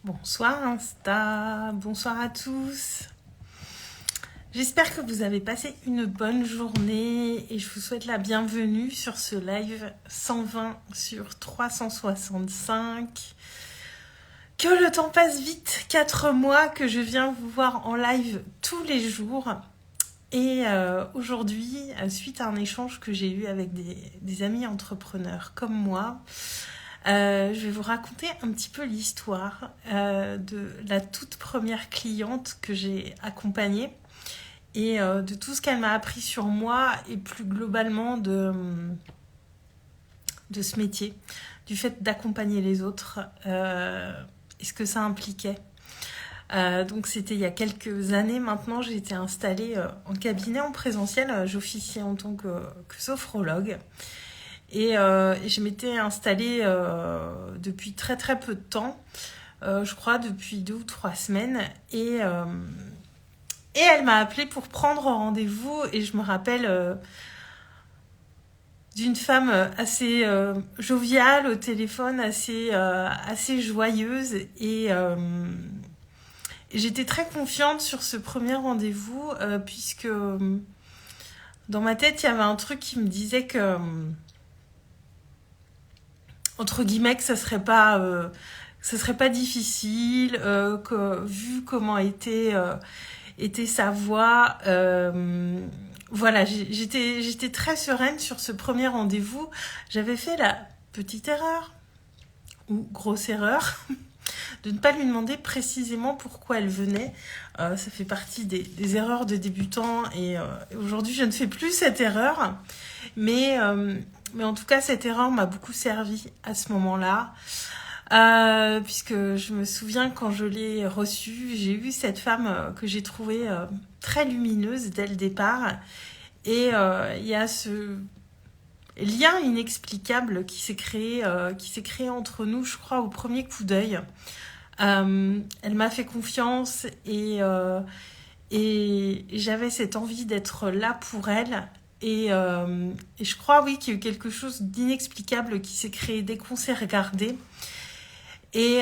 Bonsoir Insta, bonsoir à tous. J'espère que vous avez passé une bonne journée et je vous souhaite la bienvenue sur ce live 120 sur 365. Que le temps passe vite, 4 mois que je viens vous voir en live tous les jours. Et aujourd'hui, suite à un échange que j'ai eu avec des amis entrepreneurs comme moi, je vais vous raconter un petit peu l'histoire de la toute première cliente que j'ai accompagnée et de tout ce qu'elle m'a appris sur moi et plus globalement de ce métier, du fait d'accompagner les autres et ce que ça impliquait. Donc c'était il y a quelques années maintenant, j'ai été installée en cabinet en présentiel, j'officiais en tant que sophrologue. Et je m'étais installée depuis très très peu de temps, je crois depuis 2 ou 3 semaines. Et elle m'a appelée pour prendre rendez-vous. Et je me rappelle d'une femme assez joviale au téléphone, assez joyeuse. Et j'étais très confiante sur ce premier rendez-vous, puisque dans ma tête, il y avait un truc qui me disait que... entre guillemets, que ça serait pas difficile, que vu comment était sa voix, voilà, j'étais très sereine sur ce premier rendez-vous. J'avais fait la petite erreur ou grosse erreur de ne pas lui demander précisément pourquoi elle venait. Ça fait partie des erreurs de débutants et aujourd'hui je ne fais plus cette erreur, mais en tout cas cette erreur m'a beaucoup servi à ce moment-là, puisque je me souviens quand je l'ai reçue, j'ai eu cette femme que j'ai trouvée très lumineuse dès le départ, et il y a ce lien inexplicable qui s'est créé entre nous, je crois, au premier coup d'œil. Elle m'a fait confiance et j'avais cette envie d'être là pour elle. Et je crois, oui, qu'il y a eu quelque chose d'inexplicable qui s'est créé dès qu'on s'est regardé. Et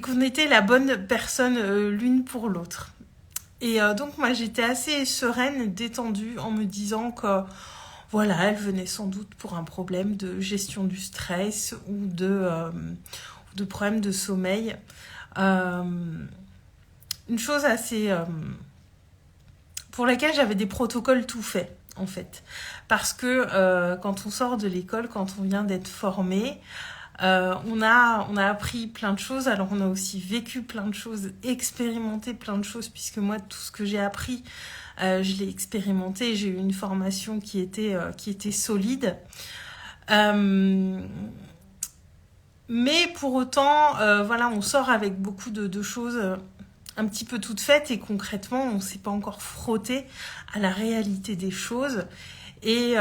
qu'on était la bonne personne l'une pour l'autre. Et donc, moi, j'étais assez sereine, détendue, en me disant que, voilà, elle venait sans doute pour un problème de gestion du stress ou de problème de sommeil. Une chose assez... pour laquelle j'avais des protocoles tout faits, en fait. Parce que quand on sort de l'école, quand on vient d'être formé, on a appris plein de choses. Alors, on a aussi vécu plein de choses, expérimenté plein de choses, puisque moi, tout ce que j'ai appris, je l'ai expérimenté. J'ai eu une formation qui était solide. Mais pour autant, voilà, on sort avec beaucoup de choses un petit peu toutes faites, et concrètement, on ne s'est pas encore frotté à la réalité des choses. Et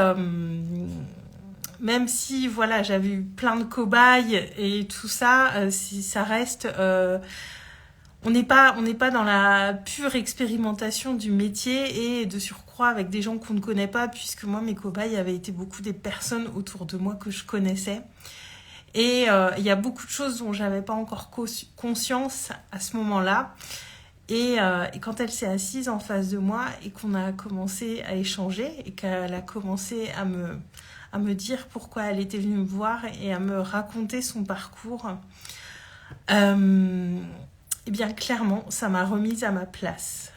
même si, voilà, j'avais eu plein de cobayes et tout ça, si ça reste... on n'est pas dans la pure expérimentation du métier, et de surcroît avec des gens qu'on ne connaît pas, puisque moi, mes cobayes avaient été beaucoup des personnes autour de moi que je connaissais. Et il y a beaucoup de choses dont j'avais pas encore conscience à ce moment-là. Et quand elle s'est assise en face de moi et qu'on a commencé à échanger et qu'elle a commencé à me dire pourquoi elle était venue me voir et à me raconter son parcours, eh bien clairement, ça m'a remise à ma place.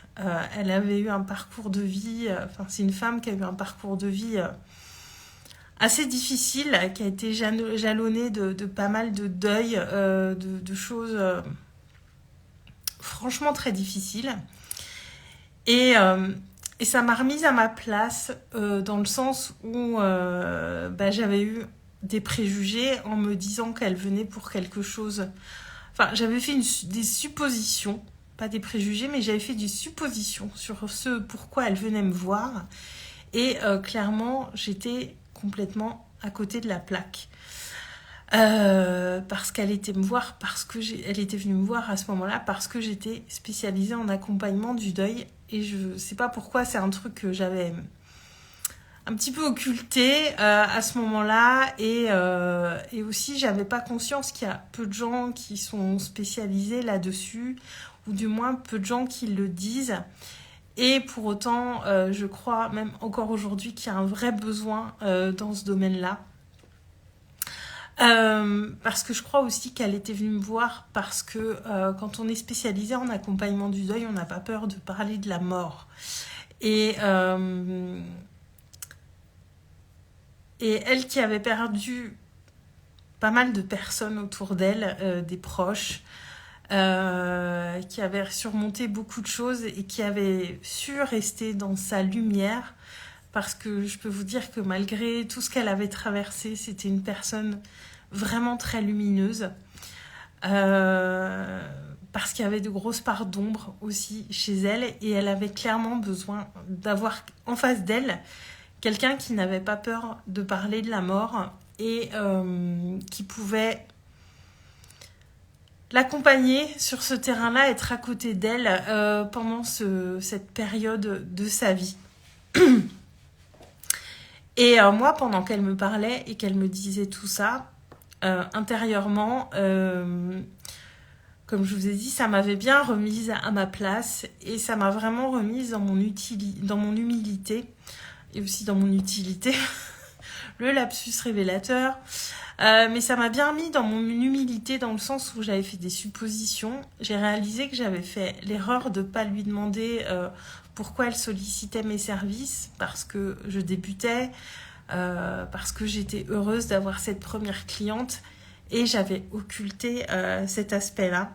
Elle avait eu un parcours de vie, c'est une femme qui a eu un parcours de vie assez difficile, qui a été jalonné de pas mal de deuil, de choses franchement très difficiles. Et ça m'a remise à ma place, dans le sens où j'avais eu des préjugés en me disant qu'elle venait pour quelque chose. Enfin, j'avais fait des suppositions, pas des préjugés, mais j'avais fait des suppositions sur ce pourquoi elle venait me voir. Et clairement, j'étais complètement à côté de la plaque. Parce qu'elle était me voir, elle était venue me voir à ce moment-là, parce que j'étais spécialisée en accompagnement du deuil. Et je sais pas pourquoi, c'est un truc que j'avais un petit peu occulté à ce moment-là et aussi j'avais pas conscience qu'il y a peu de gens qui sont spécialisés là-dessus ou du moins peu de gens qui le disent et pour autant je crois même encore aujourd'hui qu'il y a un vrai besoin dans ce domaine-là. Parce que je crois aussi qu'elle était venue me voir parce que quand on est spécialisé en accompagnement du deuil, on n'a pas peur de parler de la mort. Et elle qui avait perdu pas mal de personnes autour d'elle, des proches, qui avait surmonté beaucoup de choses et qui avait su rester dans sa lumière, parce que je peux vous dire que malgré tout ce qu'elle avait traversé, c'était une personne vraiment très lumineuse, parce qu'il y avait de grosses parts d'ombre aussi chez elle, et elle avait clairement besoin d'avoir en face d'elle quelqu'un qui n'avait pas peur de parler de la mort et qui pouvait l'accompagner sur ce terrain-là, être à côté d'elle pendant cette période de sa vie. Et moi, pendant qu'elle me parlait et qu'elle me disait tout ça, intérieurement, comme je vous ai dit, ça m'avait bien remise à ma place et ça m'a vraiment remise dans mon humilité et aussi dans mon utilité, le lapsus révélateur. Mais ça m'a bien mis dans mon humilité dans le sens où j'avais fait des suppositions. J'ai réalisé que j'avais fait l'erreur de ne pas lui demander pourquoi elle sollicitait mes services, parce que je débutais, parce que j'étais heureuse d'avoir cette première cliente et j'avais occulté cet aspect-là.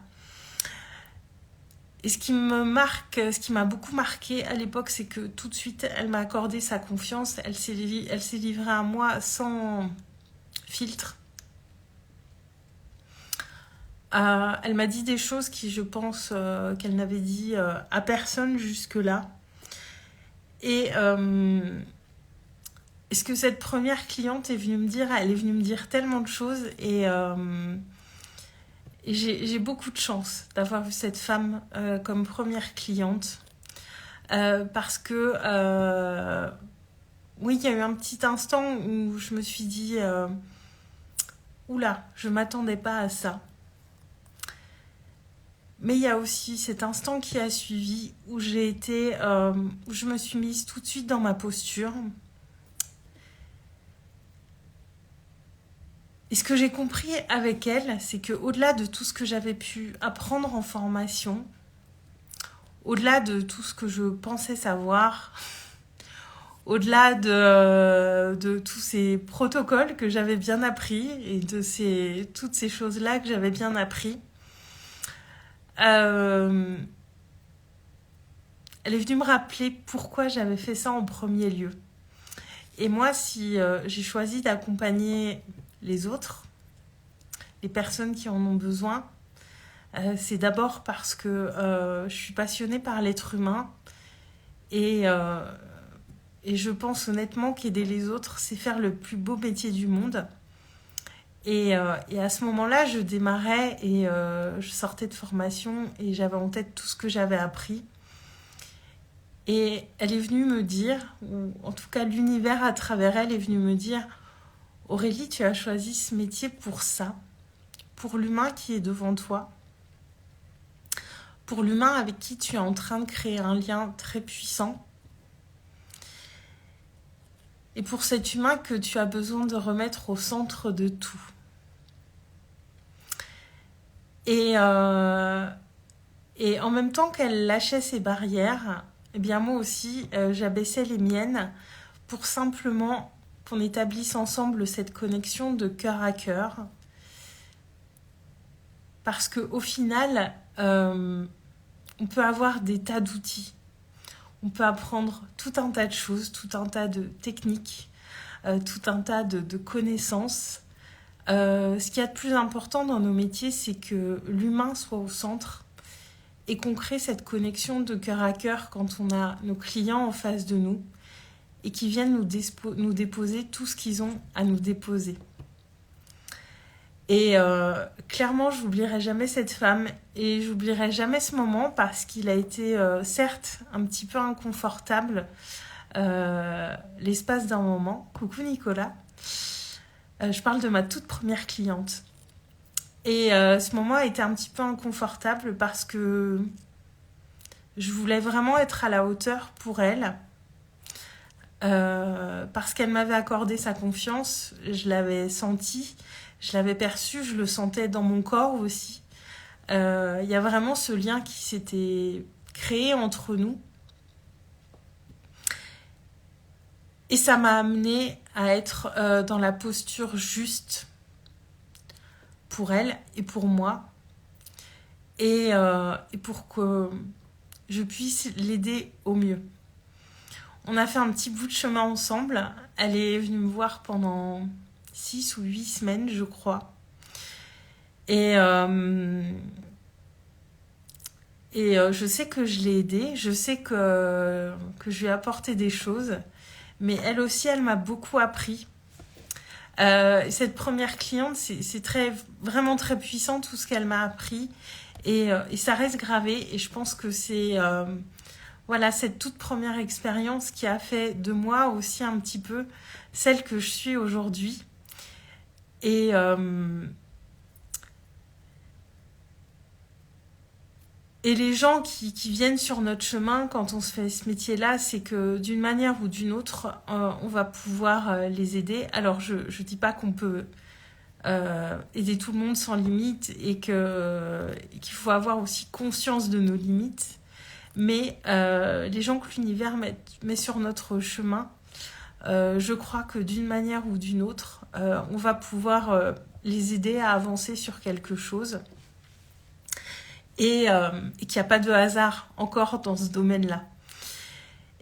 Et ce qui m'a beaucoup marqué à l'époque, c'est que tout de suite, elle m'a accordé sa confiance. Elle s'est livrée à moi sans filtre. Elle m'a dit des choses qui, je pense, qu'elle n'avait dit à personne jusque-là. Et est-ce que cette première cliente est venue me dire, elle est venue me dire tellement de choses et j'ai beaucoup de chance d'avoir eu cette femme comme première cliente parce que oui, il y a eu un petit instant où je me suis dit oula, je m'attendais pas à ça. Mais il y a aussi cet instant qui a suivi où où je me suis mise tout de suite dans ma posture. Et ce que j'ai compris avec elle, c'est qu'au-delà de tout ce que j'avais pu apprendre en formation, au-delà de tout ce que je pensais savoir, au-delà de tous ces protocoles que j'avais bien appris et de toutes ces choses-là que j'avais bien appris, elle est venue me rappeler pourquoi j'avais fait ça en premier lieu. Et moi, si j'ai choisi d'accompagner les autres, les personnes qui en ont besoin, c'est d'abord parce que je suis passionnée par l'être humain et je pense honnêtement qu'aider les autres, c'est faire le plus beau métier du monde. Et à ce moment-là, je démarrais et je sortais de formation et j'avais en tête tout ce que j'avais appris. Et elle est venue me dire, ou en tout cas l'univers à travers elle est venu me dire « Aurélie, tu as choisi ce métier pour ça, pour l'humain qui est devant toi, pour l'humain avec qui tu es en train de créer un lien très puissant, et pour cet humain que tu as besoin de remettre au centre de tout. » Et en même temps qu'elle lâchait ses barrières, eh bien moi aussi, j'abaissais les miennes pour simplement qu'on établisse ensemble cette connexion de cœur à cœur. Parce qu'au final, on peut avoir des tas d'outils. On peut apprendre tout un tas de choses, tout un tas de techniques, tout un tas de connaissances. Ce qu'il y a de plus important dans nos métiers, c'est que l'humain soit au centre et qu'on crée cette connexion de cœur à cœur quand on a nos clients en face de nous et qui viennent nous déposer tout ce qu'ils ont à nous déposer. Et clairement, je n'oublierai jamais cette femme et je n'oublierai jamais ce moment parce qu'il a été certes un petit peu inconfortable l'espace d'un moment. Coucou Nicolas. Je parle de ma toute première cliente. Et ce moment a été un petit peu inconfortable parce que je voulais vraiment être à la hauteur pour elle. Parce qu'elle m'avait accordé sa confiance, je l'avais senti, je l'avais perçu, je le sentais dans mon corps aussi. Il y a vraiment ce lien qui s'était créé entre nous. Et ça m'a amené à être dans la posture juste pour elle et pour moi. Et pour que je puisse l'aider au mieux. On a fait un petit bout de chemin ensemble. Elle est venue me voir pendant 6 ou 8 semaines, je crois. Et je sais que je l'ai aidée. Je sais que je lui ai apporté des choses. Mais elle aussi, elle m'a beaucoup appris. Cette première cliente, c'est vraiment très puissant tout ce qu'elle m'a appris. Et ça reste gravé. Et je pense que c'est... voilà, cette toute première expérience qui a fait de moi aussi un petit peu celle que je suis aujourd'hui. Et les gens qui viennent sur notre chemin quand on se fait ce métier-là, c'est que d'une manière ou d'une autre, on va pouvoir les aider. Alors, je ne dis pas qu'on peut aider tout le monde sans limite et qu'il faut avoir aussi conscience de nos limites. Mais les gens que l'univers met sur notre chemin, je crois que d'une manière ou d'une autre, on va pouvoir les aider à avancer sur quelque chose. Et qu'il n'y a pas de hasard encore dans ce domaine-là.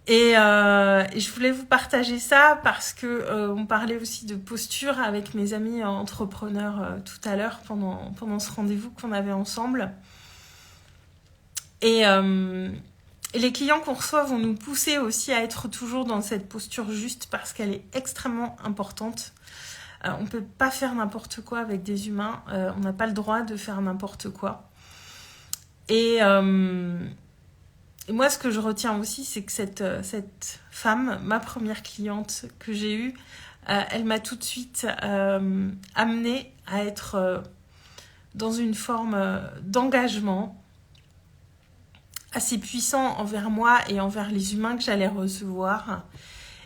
Et je voulais vous partager ça parce que on parlait aussi de posture avec mes amis entrepreneurs tout à l'heure pendant ce rendez-vous qu'on avait ensemble. Et les clients qu'on reçoit vont nous pousser aussi à être toujours dans cette posture juste parce qu'elle est extrêmement importante. On ne peut pas faire n'importe quoi avec des humains. On n'a pas le droit de faire n'importe quoi. Et moi, ce que je retiens aussi, c'est que cette femme, ma première cliente que j'ai eue, elle m'a tout de suite amenée à être dans une forme d'engagement assez puissant envers moi et envers les humains que j'allais recevoir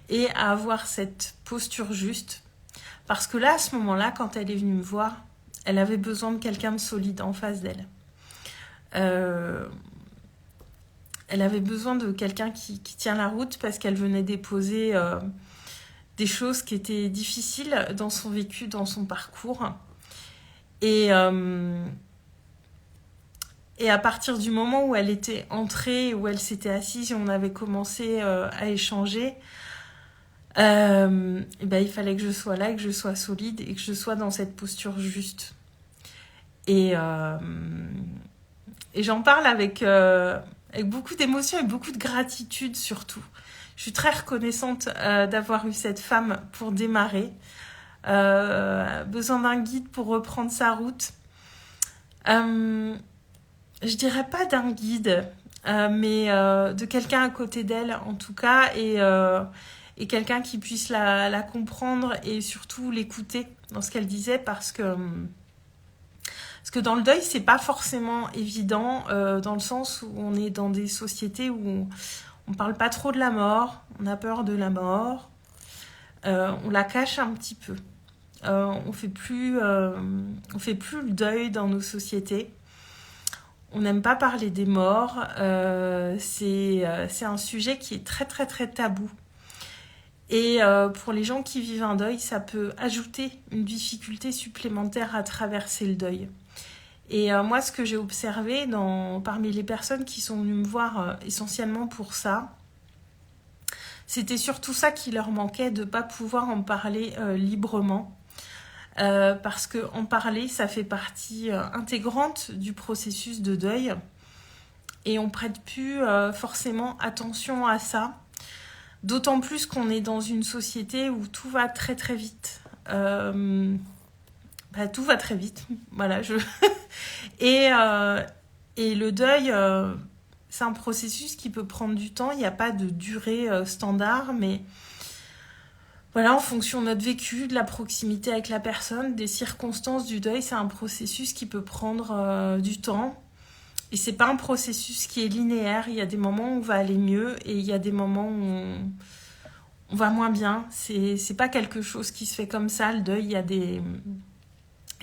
et à avoir cette posture juste. Parce que là, à ce moment-là, quand elle est venue me voir, elle avait besoin de quelqu'un de solide en face d'elle. Elle avait besoin de quelqu'un qui tient la route parce qu'elle venait déposer des choses qui étaient difficiles dans son vécu, dans son parcours. Et à partir du moment où elle était entrée, où elle s'était assise et on avait commencé à échanger, il fallait que je sois là, que je sois solide et que je sois dans cette posture juste. Et j'en parle avec beaucoup d'émotion et beaucoup de gratitude surtout. Je suis très reconnaissante d'avoir eu cette femme pour démarrer. Besoin d'un guide pour reprendre sa route. Je dirais pas d'un guide, mais de quelqu'un à côté d'elle en tout cas et quelqu'un qui puisse la comprendre et surtout l'écouter dans ce qu'elle disait parce que dans le deuil, c'est pas forcément évident dans le sens où on est dans des sociétés où on parle pas trop de la mort, on a peur de la mort, on la cache un petit peu. On fait plus le deuil dans nos sociétés. On n'aime pas parler des morts. C'est un sujet qui est très très très tabou. Et pour les gens qui vivent un deuil, ça peut ajouter une difficulté supplémentaire à traverser le deuil. Et moi, ce que j'ai observé parmi les personnes qui sont venues me voir essentiellement pour ça, c'était surtout ça qui leur manquait, de ne pas pouvoir en parler librement. Parce qu'en parler, ça fait partie intégrante du processus de deuil. Et on ne prête plus forcément attention à ça. D'autant plus qu'on est dans une société où tout va très très vite. Tout va très vite. Voilà, et le deuil, c'est un processus qui peut prendre du temps. Il n'y a pas de durée standard, mais voilà, en fonction de notre vécu, de la proximité avec la personne, des circonstances du deuil, c'est un processus qui peut prendre du temps. Et c'est pas un processus qui est linéaire. Il y a des moments où on va aller mieux et il y a des moments où on va moins bien. C'est pas quelque chose qui se fait comme ça, le deuil. Il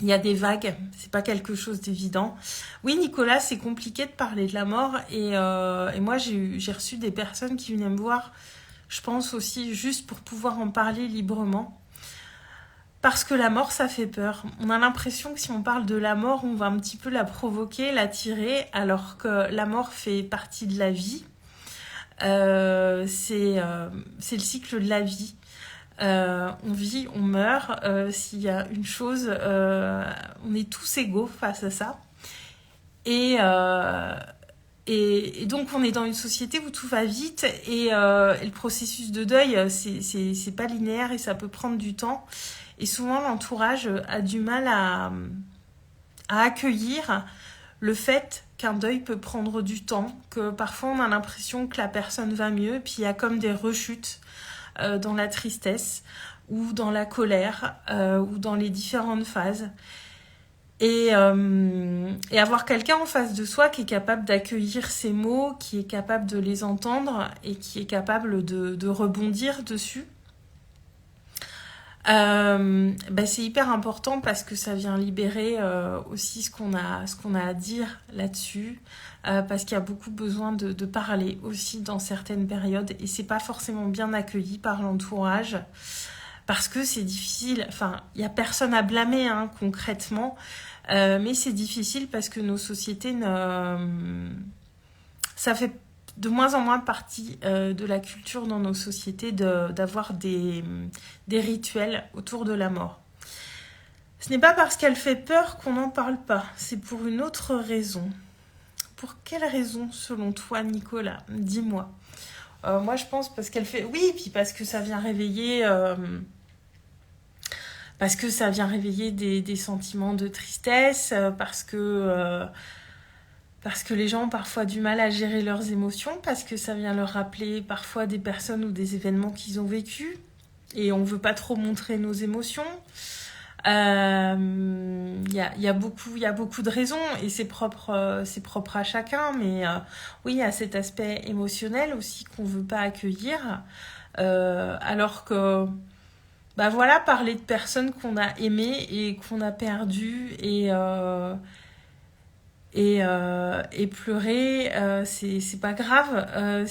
y a des vagues. C'est pas quelque chose d'évident. Oui, Nicolas, c'est compliqué de parler de la mort. Et moi, j'ai reçu des personnes qui venaient me voir, je pense aussi, juste pour pouvoir en parler librement. Parce que la mort, ça fait peur. On a l'impression que si on parle de la mort, on va un petit peu la provoquer, l'attirer, alors que la mort fait partie de la vie. C'est le cycle de la vie. On vit, on meurt. S'il y a une chose, on est tous égaux face à ça. Et donc, on est dans une société où tout va vite et le processus de deuil, c'est pas linéaire et ça peut prendre du temps. Et souvent, l'entourage a du mal à accueillir le fait qu'un deuil peut prendre du temps, que parfois on a l'impression que la personne va mieux, puis il y a comme des rechutes dans la tristesse ou dans la colère ou dans les différentes phases. Et avoir quelqu'un en face de soi qui est capable d'accueillir ces mots, qui est capable de les entendre et qui est capable de rebondir dessus, c'est hyper important parce que ça vient libérer aussi ce qu'on a à dire là-dessus, parce qu'il y a beaucoup besoin de parler aussi dans certaines périodes et c'est pas forcément bien accueilli par l'entourage parce que c'est difficile. Enfin, il y a personne à blâmer concrètement, mais c'est difficile parce que nos sociétés ça fait de moins en moins partie de la culture dans nos sociétés d'avoir des rituels autour de la mort. Ce n'est pas parce qu'elle fait peur qu'on n'en parle pas, c'est pour une autre raison. Pour quelle raison, selon toi, Nicolas? Dis-moi. Moi, je pense parce qu'elle fait... Oui, puis parce que ça vient réveiller... parce que ça vient réveiller des sentiments de tristesse, parce que les gens ont parfois du mal à gérer leurs émotions, parce que ça vient leur rappeler parfois des personnes ou des événements qu'ils ont vécus, et on ne veut pas trop montrer nos émotions. Il y a beaucoup de raisons, et c'est propre à chacun, mais oui, il y a cet aspect émotionnel aussi qu'on ne veut pas accueillir, alors que... voilà, parler de personnes qu'on a aimées et qu'on a perdues et pleurer, c'est pas grave.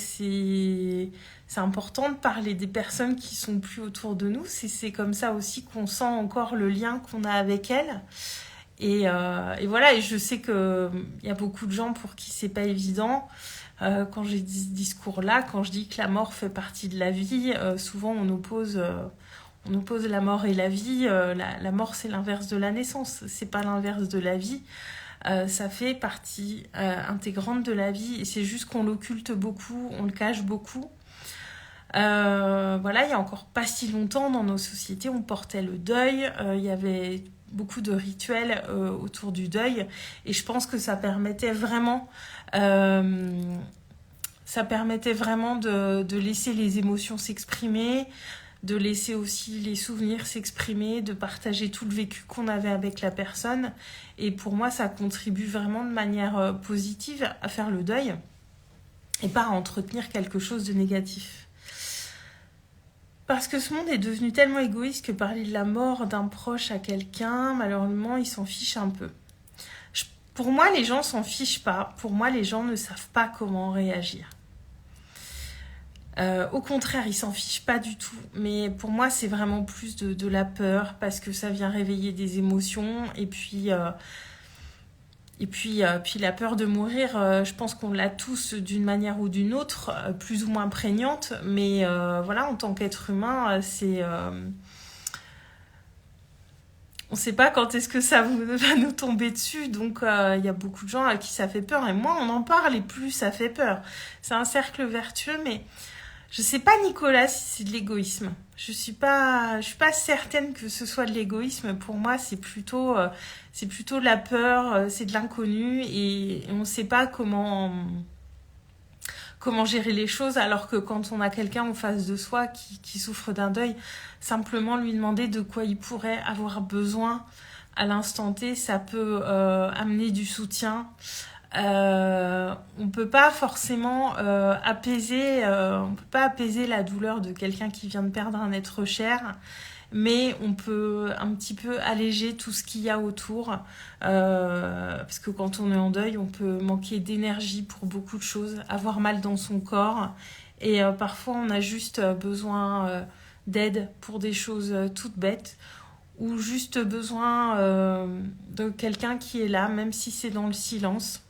C'est important de parler des personnes qui sont plus autour de nous. C'est comme ça aussi qu'on sent encore le lien qu'on a avec elles. Et voilà, et je sais qu'il y a beaucoup de gens pour qui c'est pas évident. Quand j'ai dit ce discours-là, quand je dis que la mort fait partie de la vie, souvent on oppose la mort et la vie. La mort, c'est l'inverse de la naissance, c'est pas l'inverse de la vie. Ça fait partie intégrante de la vie et c'est juste qu'on l'occulte beaucoup, on le cache beaucoup. Il y a encore pas si longtemps dans nos sociétés, on portait le deuil. Il y avait beaucoup de rituels autour du deuil et je pense que ça permettait vraiment de laisser les émotions s'exprimer, de laisser aussi les souvenirs s'exprimer, de partager tout le vécu qu'on avait avec la personne. Et pour moi, ça contribue vraiment de manière positive à faire le deuil et pas à entretenir quelque chose de négatif. Parce que ce monde est devenu tellement égoïste que parler de la mort d'un proche à quelqu'un, malheureusement, ils s'en fichent un peu. Pour moi, les gens s'en fichent pas. Pour moi, les gens ne savent pas comment réagir. Au contraire, ils s'en fichent pas du tout. Mais pour moi, c'est vraiment plus de la peur parce que ça vient réveiller des émotions. Et puis la peur de mourir, je pense qu'on l'a tous d'une manière ou d'une autre, plus ou moins prégnante. Mais en tant qu'être humain, on ne sait pas quand est-ce que ça va nous tomber dessus. Donc, il y a beaucoup de gens à qui ça fait peur. Et moins on en parle, et plus ça fait peur. C'est un cercle vertueux, mais... Je sais pas, Nicolas, si c'est de l'égoïsme. Je suis pas certaine que ce soit de l'égoïsme. Pour moi, c'est plutôt de la peur, c'est de l'inconnu et on ne sait pas comment comment gérer les choses, alors que quand on a quelqu'un en face de soi qui souffre d'un deuil, simplement lui demander de quoi il pourrait avoir besoin à l'instant T, ça peut amener du soutien. On peut pas forcément on peut pas apaiser la douleur de quelqu'un qui vient de perdre un être cher, mais on peut un petit peu alléger tout ce qu'il y a autour, parce que quand on est en deuil, on peut manquer d'énergie pour beaucoup de choses, avoir mal dans son corps, et parfois on a juste besoin d'aide pour des choses toutes bêtes, ou juste besoin de quelqu'un qui est là, même si c'est dans le silence.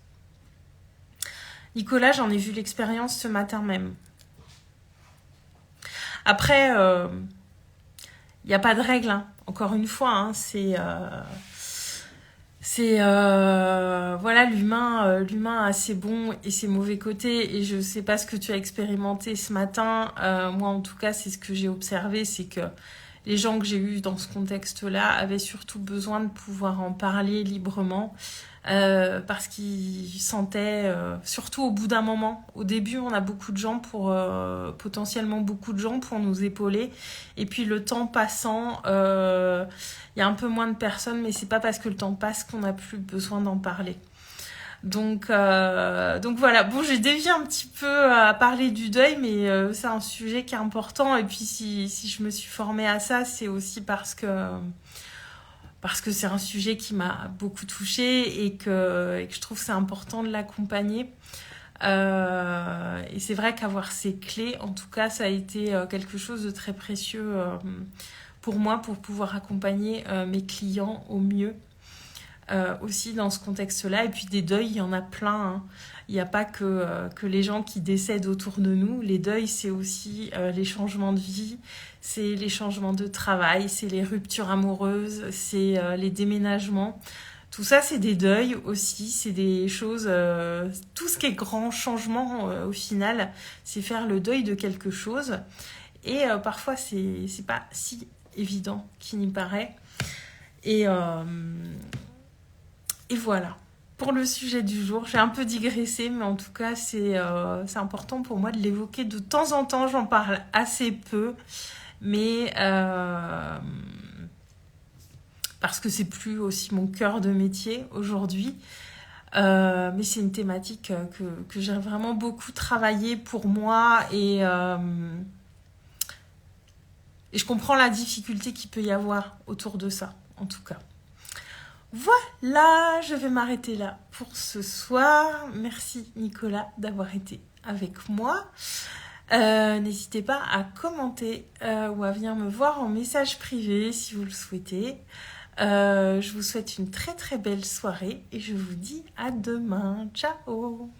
Nicolas, j'en ai vu l'expérience ce matin même. Après, il n'y a pas de règle, hein. Encore une fois, hein, voilà, l'humain a ses bons et ses mauvais côtés, et je sais pas ce que tu as expérimenté ce matin. Moi, en tout cas, c'est ce que j'ai observé, c'est que les gens que j'ai eus dans ce contexte-là avaient surtout besoin de pouvoir en parler librement, parce qu'ils sentaient, surtout au bout d'un moment. Au début, on a potentiellement beaucoup de gens pour nous épauler, et puis le temps passant, il y a un peu moins de personnes, mais c'est pas parce que le temps passe qu'on n'a plus besoin d'en parler. Donc voilà, bon, j'ai dévié un petit peu à parler du deuil, mais c'est un sujet qui est important. Et puis si je me suis formée à ça, c'est aussi parce que c'est un sujet qui m'a beaucoup touchée, et que je trouve que c'est important de l'accompagner. Et c'est vrai qu'avoir ces clés, en tout cas, ça a été quelque chose de très précieux pour moi, pour pouvoir accompagner mes clients au mieux. Aussi dans ce contexte-là. Et puis des deuils, il y en a plein, hein. Il n'y a pas que les gens qui décèdent autour de nous. Les deuils, c'est aussi les changements de vie, c'est les changements de travail, c'est les ruptures amoureuses, c'est les déménagements. Tout ça, c'est des deuils aussi, c'est des choses... tout ce qui est grand changement, au final, c'est faire le deuil de quelque chose. Et parfois, c'est pas si évident qu'il n'y paraît. Et voilà, pour le sujet du jour. J'ai un peu digressé, mais en tout cas, c'est important pour moi de l'évoquer de temps en temps. J'en parle assez peu, mais parce que c'est plus aussi mon cœur de métier aujourd'hui. Mais c'est une thématique que j'ai vraiment beaucoup travaillé pour moi, et je comprends la difficulté qu'il peut y avoir autour de ça, en tout cas. Voilà, je vais m'arrêter là pour ce soir. Merci Nicolas d'avoir été avec moi. N'hésitez pas à commenter ou à venir me voir en message privé si vous le souhaitez. Je vous souhaite une très très belle soirée, et je vous dis à demain. Ciao!